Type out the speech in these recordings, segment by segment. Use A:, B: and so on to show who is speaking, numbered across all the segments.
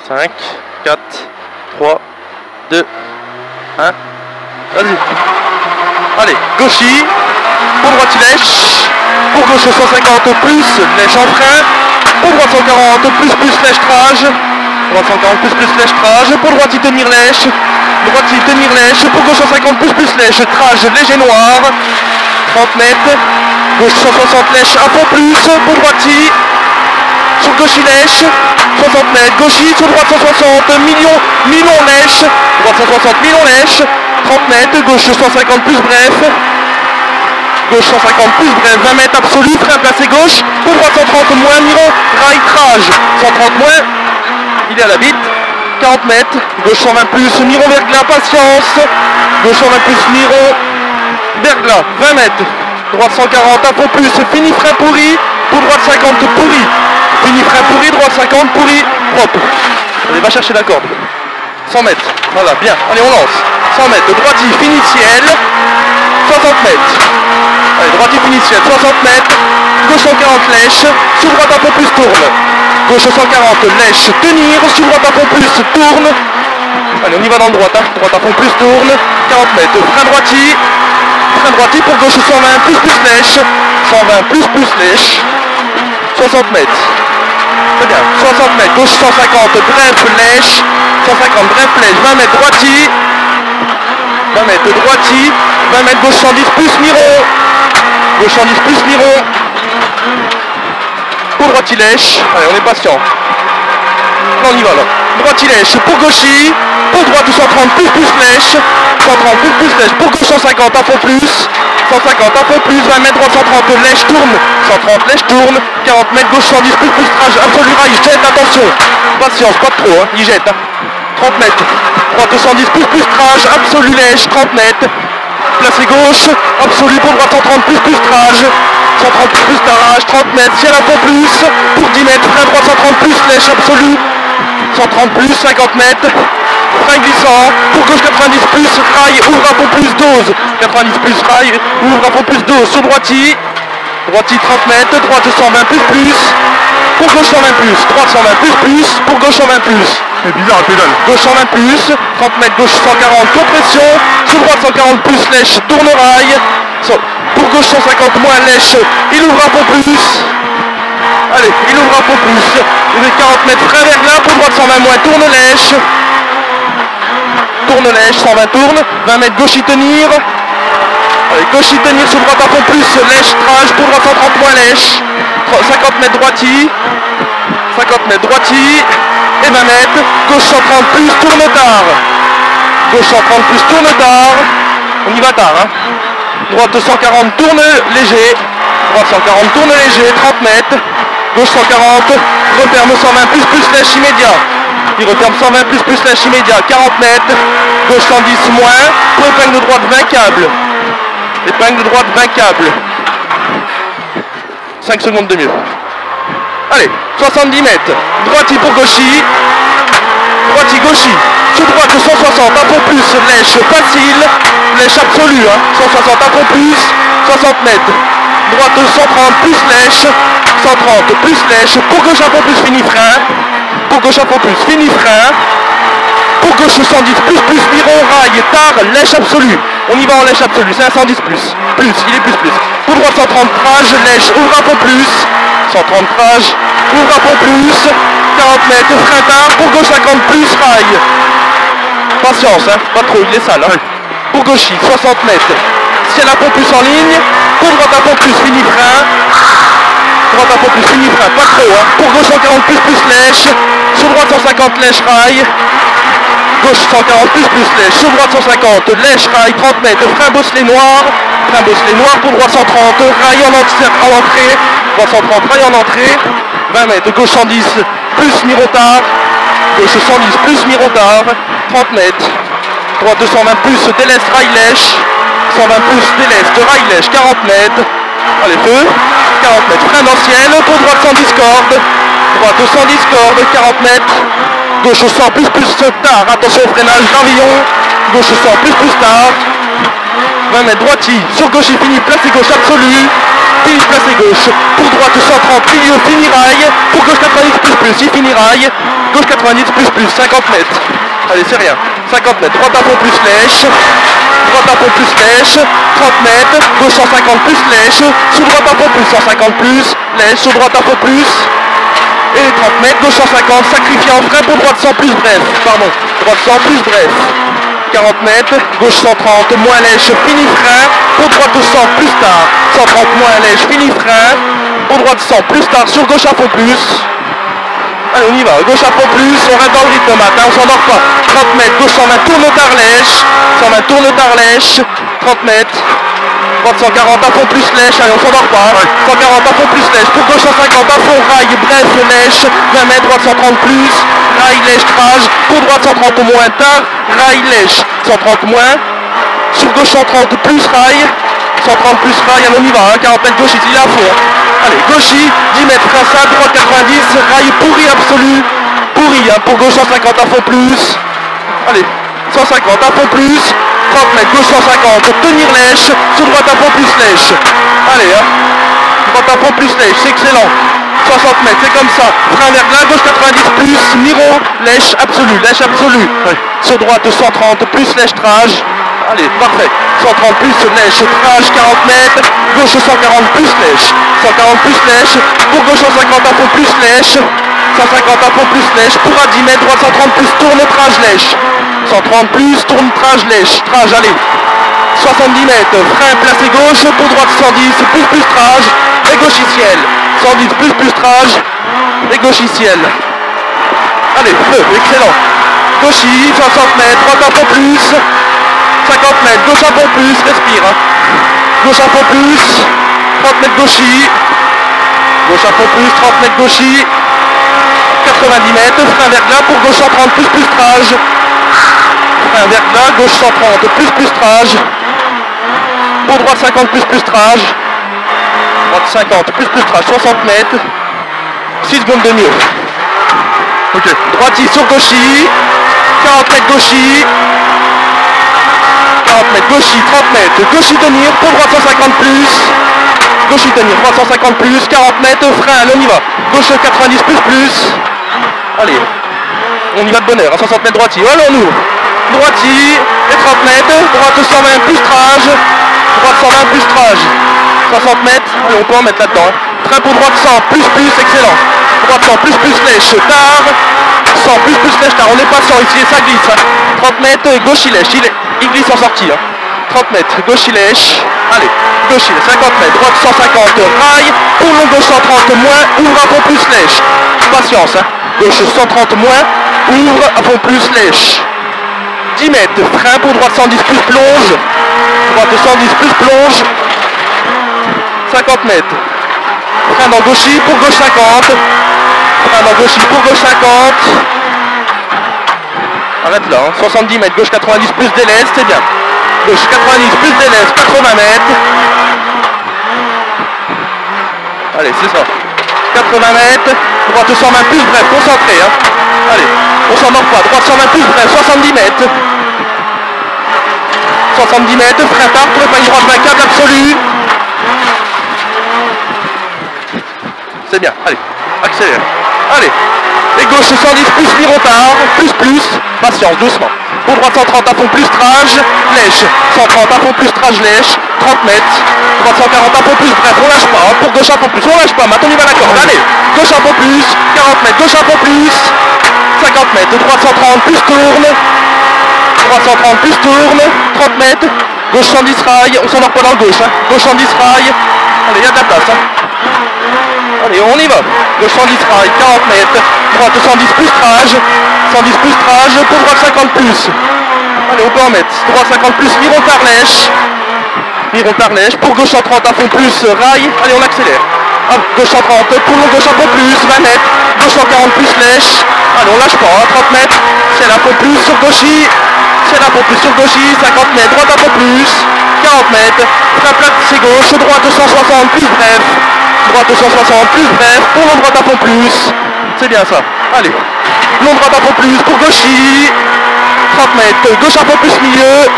A: 5, 4, 3, 2, 1. Vas-y. Allez, gauchis. Pour droite, il lèche. Pour gauche, 150 plus, lèche en frein. Pour droite, 140 plus, lèche-trage. Droite, 140 plus, lèche-trage. Pour droite, il tenir lèche. Droite, il tenir lèche. Pour gauche, 150 plus, lèche. Trage, léger noir. 30 mètres. Gauche, 160 lèche, à fond plus. Pour droite, il. Sur gauche, il lèche. 60 mètres. Gauchis, sur droite, 160. Million lèche. Droite, 160, million lèche. 30 mètres. Gauche, 150 plus, bref. Gauche 150 plus, bref, 20 mètres absolu, frein placé gauche, pour droite 130 moins, Miro, rail, trage, 130 moins, il est à la bite, 40 mètres, gauche 120 plus, Miro, verglas, patience, gauche 120 plus, Miro, verglas, 20 mètres, droite 140, à fond plus, fini frein pourri, pour droite 50 pourri, fini frein pourri, droite 50 pourri, propre, allez, va chercher la corde, 100 mètres, voilà, bien, allez, on lance, 100 mètres, droite, fini ciel, 60 mètres. Allez, droite initiale, 60 mètres. Gauche 140 lèche. Sur droite un peu plus tourne. Gauche 140 lèche. Tenir. Sur droite un peu plus tourne. Allez, on y va dans le droite. Hein. Droite un peu plus tourne. 40 mètres. Frein droitier. Frein droitier pour gauche 120 plus lèche. 120 plus lèche. 60 mètres. Très bien. 60 mètres. Gauche 150 bref lèche. 150 bref lèche. 20 mètres droitier. 20 mètres droitier. 20 mètres gauche 110 plus Miro. Gauche 110 plus Miro. Pour droite il lèche. Allez, on est patient. Là on y va là. Droite il lèche. Pour gauchis. Pour droite 130 plus lèche. 130 plus lèche. Pour gauche 150 à fond plus. 150 à fond plus. 20 mètres droite 130 lèche tourne. 130 lèche tourne. 40 mètres gauche 110 plus trage. Absolu rail. Jette, attention. Patience, pas trop. Hein. Il jette. Hein. 30 mètres. Droite 110 plus trage. Absolu lèche. 30 mètres. Placé gauche, absolu pour droite 130 plus trage, 130 plus tarage, 30 mètres, ciel à fond plus, pour 10 mètres, frein droite 130 plus, lèche absolu, 130 plus, 50 mètres, frein glissant, pour gauche 90 plus, rail, ouvre à fond plus, dose, 90 plus, rail, ouvre à fond plus, dose, sur droitier, 30 mètres, droite 120 plus, pour gauche 120 plus, droite 120 plus, pour gauche 120 plus.
B: C'est bizarre, pédale.
A: Gauche 120 plus, 30 mètres, gauche 140, compression, sur droite 140 plus, lèche, tourne rail, pour gauche 150 moins, lèche, il ouvre un peu plus, allez, il ouvre un peu plus, il est 40 mètres, frein vers là, pour droite 120 moins, tourne lèche, 120 tourne, 20 mètres, gauche y tenir, allez, gauche y tenir, sur droite un peu plus, lèche, trage, pour droite 130 moins, lèche, 50 mètres droitier, et 20 mètres, gauche 130 plus, tourne tard. Gauche 130 plus, tourne tard. On y va tard, hein. Droite 140, tourne léger. Droite 140, tourne léger, 30 mètres. Gauche 140, referme 120 plus lèche immédiat. Il referme 120 plus lèche immédiat, 40 mètres. Gauche 110 moins, pour épingle de droite 20 câbles. Épingle de droite 20 câbles. 5 secondes de mieux. Allez, 70 mètres, droitier pour gauchis, gauchis, sur droite 160, un peu plus, lèche facile, lèche absolue, hein, 160, un peu plus, 60 mètres, droite 130 plus lèche, 130 plus lèche, pour gauche un peu plus, fini frein, pour gauche un peu plus, fini frein, pour gauche 110 plus, Miro, rail, tard, lèche absolue, on y va en lèche absolue, c'est un 110 plus, il est plus, pour droite 130 trage, lèche, ouvre un peu plus, 130 trage, ouvre un peu plus, 40 mètres, frein tard, pour gauche 50 plus, rail. Patience, hein, pas trop, il est sale. Hein. Pour gauchis, 60 mètres, ciel un peu plus en ligne, pour droite un peu plus, fini frein. Droite un peu plus, fini frein, pas trop. Hein. Pour gauche 140 plus lèche, sur droite 150 lèche, rail. Gauche 140 plus lèche, sur droite 150, lèche, rail, 30 mètres, frein bosselet noir, pour droite 130, rail en entrée, droite 130, rail en entrée, 20 mètres, gauche 110 plus Mirotard, gauche 110 plus Mirotard, 30 mètres, droite 220 plus déleste, rail lèche, 120 plus déleste, rail lèche, 40 mètres, allez feu, 40 mètres, frein dans ciel, pour droite 110 cordes, droite 110 cordes, 40 mètres, gauche 100 plus tard, attention au freinage, gravillon, gauche 100 plus tard, 20 mètres droitier, sur gauche il finit, placé gauche absolu, finish placé gauche. Pour droite 130, milieu, fini rail. Pour gauche 90 plus, il finit rail. Gauche 90 plus, 50 mètres. Allez, c'est rien. 50 mètres, droite à fond plus lèche. Droite à fond plus lèche. 30 mètres, gauche 150 plus lèche. Sous droite à fond plus, 150 plus. Lèche, sous droite à fond plus. Et 30 mètres, gauche 150, sacrifié en frein pour droite 100 plus bref. Pardon, droite 100 plus bref. 40 mètres, gauche 130, moins lèche, fini frein. Pour droite 100 plus tard. 130 moins lèche, fini frein. Pour droite 100 plus tard, sur gauche à fond plus. Allez, on y va, gauche à fond plus, on reste dans le rythme matin, on s'endort pas. 30 mètres, gauche 120, tourne au tarlèche. 120, tourne au tarlèche. 30 mètres. Droite 140 à fond plus lèche, allez on s'endort pas. 140 à fond plus lèche, pour gauche 150 à fond rail, bref lèche. 20 mètres, droite 130 plus. Rail lèche, trage. Pour droite 130 au moins tard. Rail lèche, 130 moins. Sur gauche 130 plus rail. 130 plus rail, allez on y va, hein. 40 mètres gauche ici, il est à fond. Allez, gauchis, 10 mètres traçade, droite 90, rail pourri absolu. Pourri, hein, pour gauche 150 à fond plus. Allez, 150 à fond plus. 30 mètres, gauche 150, tenir lèche, sur droite à fond plus lèche. Allez, hein. Droite à fond plus lèche, c'est excellent. 60 mètres, c'est comme ça. Frein vers là, gauche 90 plus, miro, lèche absolue, lèche absolue. Sur droite 130 plus lèche trage. Allez, parfait. 130 plus lèche, trage, 40 mètres, gauche 140 plus lèche. 140 plus lèche, pour gauche 150 à fond plus lèche. 150 à fond plus lèche, pour à 10 mètres, droite 130 plus, tourne trage lèche. 130 plus, tourne trage lèche, trage, allez. 70 mètres, frein placé gauche, pour droite 110 plus trage, et gauchiciel. 110 plus trage, et gauchiciel. Allez, feu, excellent. Gauchis, 60 mètres, droite à fond plus. 50 mètres, gauche à fond plus, respire. Hein. Gauche à fond plus, 30 mètres gauchis. Gauche à fond plus, 30 mètres gauchis. 90 mètres, frein vers là, pour gauche 130 plus trage. Frein vers là, gauche 130 plus trage. Pour droite 50 plus trage. Droite 50 plus trage, 60 mètres. 6 secondes de mieux. Ok. Droite sur gauchis. 40 mètres gauchis. 40 mètres gauchis, 30 mètres. Gauchis tenir, pour droite 150 plus. Gauchis tenir, droite 150 plus. 40 mètres, frein, allez on y va. Gauche 90 plus. Allez, on y va de bonne heure, 60 mètres droitier, allons on ouvre. Droitier, et 30 mètres, droite 120 plus trage, droite 120 plus trage. 60 mètres, allez, on peut en mettre là-dedans. Hein. Frein pour droite 100 plus, excellent. Droite 100 plus lèche, tard. 100 plus lèche, tard, on est patient ici et ça glisse. Hein. 30 mètres, gauche il lèche, il glisse en sortie. Hein. 30 mètres, gauche il lèche. Allez, gauche il lèche, 50 mètres, droite 150, rail. Pour long gauche 130 moins, ouvre à fond plus lèche. Patience, hein. Gauche 130 moins, ouvre à fond plus lèche. 10 mètres, frein pour droite 110 plus plonge. Droite 110 plus plonge. 50 mètres. Frein dans gauchis pour gauche 50. Frein dans gauchis pour gauche 50. Arrête là, hein. 70 mètres, gauche 90 plus délaisse, c'est bien. Gauche 90 plus délaisse, 80 mètres. Allez, c'est ça. 80 mètres, droite 120 plus bref, concentré. Hein. Allez, on s'en mord pas. Droite 120 plus bref, 70 mètres. 70 mètres, frein tard, pour pas une droite vainquable absolue. C'est bien, allez, accélère. Allez, et gauche 110 plus mirotard, plus, patience, doucement. Pour droite 130 à fond plus trage, lèche. 130 à fond plus trage, lèche. 30 mètres. Droite 140 à fond plus, bref, on lâche pas. Hein. Pour gauche à fond plus, on lâche pas. Maintenant on y va la corde. Allez, gauche à fond plus, 40 mètres, gauche à fond plus. 50 mètres, droite 130 plus tourne. Droite 130 plus tourne. 30 mètres. Gauche 110 rail, on s'endort pas dans le gauche. Hein. Gauche 110 rail. Allez, il y a de la place. Hein. Allez, on y va. Gauche 110 rail, 40 mètres. Droite 110 plus trage. 110 plus trage. Pour droite 50 plus. Allez, on peut en mettre. Droite 50 plus, miron par lèche. Miron par lèche. Pour gauche 130 à fond plus, rail. Allez, on accélère. Hop, gauche 130. Pour long gauche à fond plus, 20 mètres. Gauche 140 plus lèche. Allez, on lâche pas. Hein, 30 mètres. C'est la fond plus sur gauchis. C'est la fond plus sur gauchis. 50 mètres. Droite à fond plus. 40 mètres. Frein plat, c'est gauche. Droite 160 plus bref. Droite 160 plus bref. Pour long droite à fond plus. C'est bien ça. Allez. Long droite à fond plus pour gauchis. 30 mètres. Gauche à fond plus milieu.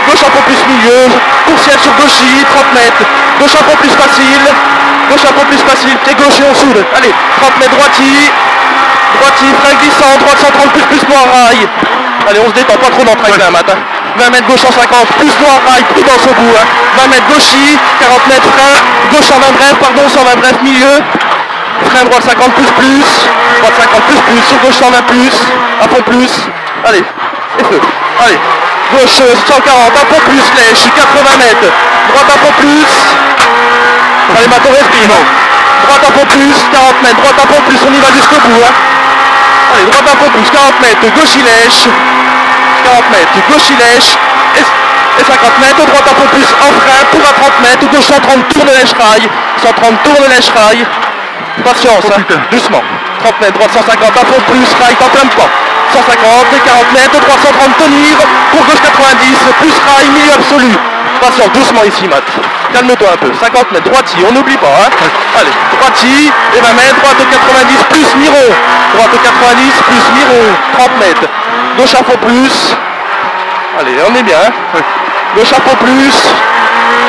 A: Gauche un peu plus milieu. Coursière sur gauchis, 30 mètres. Gauche un peu plus facile. Gauche un peu plus facile. Pied gauche et on soude. Allez, 30 mètres droiti. Droiti, frein glissant. Droite 130 plus noir rail. Allez, on se détend, pas trop dans le track là, matin. 20 mètres gauche 150, plus noir rail, prudence au bout. Hein. 20 mètres gauchis, 40 mètres frein. Gauche 120 bref, pardon, 120 bref milieu. Frein droite 50 plus. Droite 50 plus. Sur gauche 120 plus. À fond plus. Allez, et feu. Allez. Gauche 140, un peu plus, lèche, 80 mètres. Droite un peu plus. Allez, Mato, respire. Droite un peu plus, 40 mètres. Droite un peu plus, on y va jusqu'au bout. Hein. Allez, droite un peu plus, 40 mètres. Gauche il lèche. 40 mètres. Gauche il lèche. Et 50 mètres. Droite un peu plus, en frein pour à 30 mètres. Gauche 130, tourne lèche-rail. 130, tourne lèche-rail. Patience, hein. Doucement. 30 mètres, droite 150, un peu plus, rail en plein pas. 150, 40 mètres, 330 tenir, pour gauche 90, plus rail, milieu absolu. Patience, doucement ici, Matt. Calme-toi un peu. 50 mètres, droiti, on n'oublie pas, hein. Allez, droiti, et 20 mètres, droite 90, plus Miron. Droite 90, plus Miron. 30 mètres. Gauche à fond plus. Allez, on est bien, hein. Gauche à fond plus.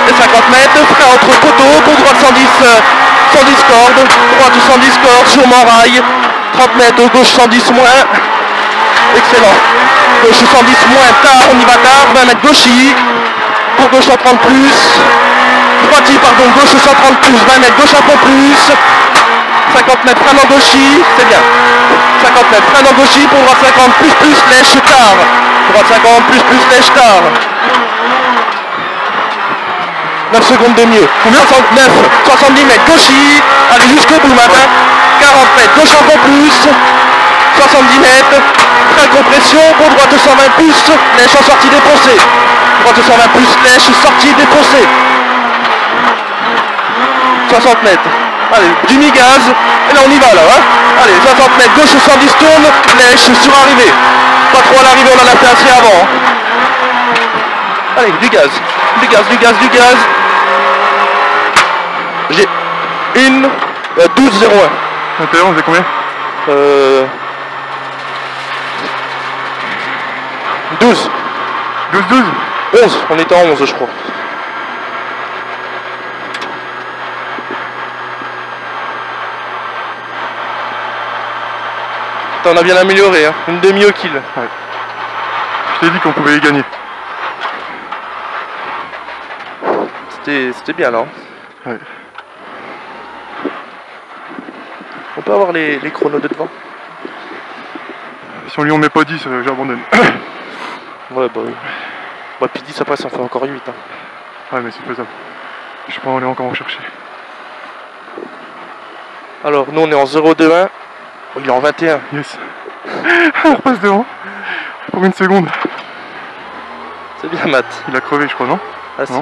A: Et 50 mètres, frein entre poteaux, pour droite 110 cordes, droite 110 cordes, sur mon rail. 30 mètres, gauche 110 moins. Excellent. Gauche 110 moins, tard, on y va tard. 20 mètres gauchis. Pour gauche 130 plus. Droiti, pardon, gauche 130 plus. 20 mètres gauche un peu plus. 50 mètres frein en gauchis, c'est bien. 50 mètres frein en gauchis, pour droite 50 plus, lèche tard. Droite 50 plus, lèche tard. 9 secondes de mieux. Combien? 69, 70 mètres gauchis. Allez jusqu'au bout matin. 40 mètres gauche un peu plus. 70 mètres. Frein compression. Pour droite 120 plus. Lèche en sortie défoncée. Droite 120 plus. Lèche sortie défoncée. 60 mètres. Allez, du mi-gaz. Et là on y va là. Hein. Allez, 60 mètres. Gauche 110 tourne. Lèche sur arrivée. Pas trop à l'arrivée, on en a fait assez avant. Hein. Allez, du gaz. Du gaz. J'ai une 12,01.
B: L'intérieur, on faisait combien?
A: 12. 11, on était en 11 je crois. On a bien amélioré, hein. Une demi au kill.
B: Ouais. Je t'ai dit qu'on pouvait y gagner.
A: C'était bien là. Hein.
B: Ouais.
A: On peut avoir les chronos de devant.
B: Si on lui en met pas 10, j'abandonne.
A: Ouais bah oui. Bah puis 10 après ça en fait encore 8 hein.
B: Ouais mais c'est faisable. Je pense qu'on est encore en chercher.
A: Alors nous on est en 0,21. Oh, il est en 21.
B: Yes. On repasse devant. Combien de secondes?
A: C'est bien Matt.
B: Il a crevé je crois non?
A: Ah, si.
B: Non.